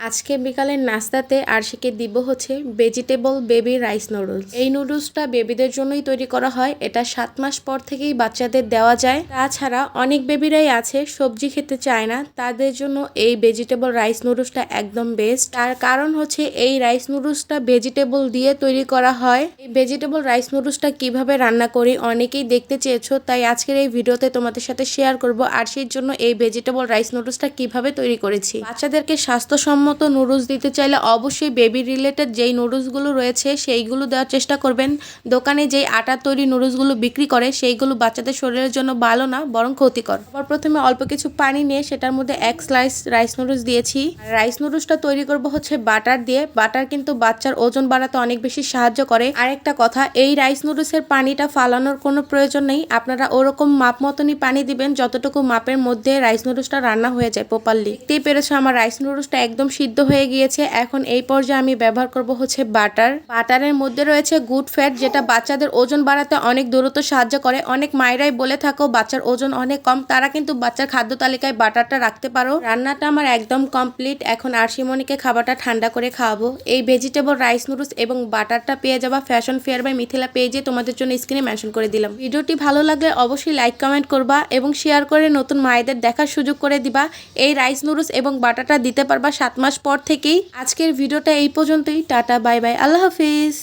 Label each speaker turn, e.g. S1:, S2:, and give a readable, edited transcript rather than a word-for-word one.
S1: আজকে বিকালের নাস্তাতে আরশিকে দিব হচ্ছে ভেজিটেবল বেবি রাইস নুডলস। এই নুডলসটা বেবিদের জন্যই তৈরি করা হয়। এটা 7 মাস পর থেকেই বাচ্চাদের দেওয়া যায়। তাছাড়া অনেক বেবিরাই আছে সবজি খেতে চায় না, তাদের জন্য এই ভেজিটেবল রাইস নুডলসটা একদম বেস্ট। তার কারণ হচ্ছে এই রাইস নুডলসটা ভেজিটেবল দিয়ে তৈরি করা হয়। এই ভেজিটেবল রাইস নুডলসটা কিভাবে রান্না করি অনেকেই দেখতে চেয়েছো, তাই আজকের এই ভিডিওতে তোমাদের সাথে শেয়ার করব আরশির জন্য এই ভেজিটেবল রাইস নুডলসটা কিভাবে তৈরি করেছি। বাচ্চাদেরকে স্বাস্থ্যসম্মত নুডলস দিতে চাইলে অবশ্যই বেবি রিলেটেড যেই নুডলসগুলো রয়েছে সেইগুলো দেওয়ার চেষ্টা করবেন। দোকানে যেই আটার তৈরি নুডলসগুলো বিক্রি করে সেইগুলো বাচ্চাদের শরীরের জন্য ভালো না, বরং ক্ষতিকর। আবার প্রথমে অল্প কিছু পানি নিয়ে সেটার মধ্যে 1 স্লাইস রাইস নুডলস দিয়েছি। রাইস নুডলসটা তৈরি করব হচ্ছে বাটার দিয়ে। বাটার কিন্তু বাচ্চার ওজন বাড়াতে অনেক বেশি সাহায্য করে। আরেকটা কথা, এই রাইস নুডলসের পানিটা ফালানোর কোনো প্রয়োজন নেই। আপনারা ওরকম মাপ মতনই পানি দিবেন যতটুকু মাপের মধ্যে রাইস নুডলসটা রান্না হয়ে যায় প্রপারলি। দেখতেই পেরেছো আমার রাইস নুডলসটা একদম সিদ্ধ হয়ে গিয়েছে। এখন এই পর্যায়ে আমি ব্যবহার করব হচ্ছে বাটার। বাটারের মধ্যে রয়েছে গুড ফ্যাট, যেটা বাচ্চাদের ওজন বাড়াতে অনেক দ্রুত সাহায্য করে। অনেক মায়েরাই বলে থাকো বাচ্চার ওজন অনেক কম, তারা কিন্তু বাচ্চার খাদ্য তালিকায় বাটারটা রাখতে পারো। রান্নাটা আমার একদম কমপ্লিট। এখন আরশিমনিকে খাবারটা ঠান্ডা করে খাওয়াবো। এই ভেজিটেবল রাইস নুডলস এবং বাটারটা পেয়ে যাবা ফ্যাশন ফেয়ার বাই মিথিলা পেজে, তোমাদের জন্য স্ক্রিনে মেনশন করে দিলাম। ভিডিওটি ভালো লাগলে অবশ্যই লাইক কমেন্ট করবা এবং শেয়ার করে নতুন মায়েদের দেখার সুযোগ করে দিবা। এই রাইস নুডলস এবং বাটারটা দিতে পারবা 7 মাস পর থেকেই। আজকের ভিডিওটা এই পর্যন্তই। টাটা, বাই বাই, আল্লাহ হাফিজ।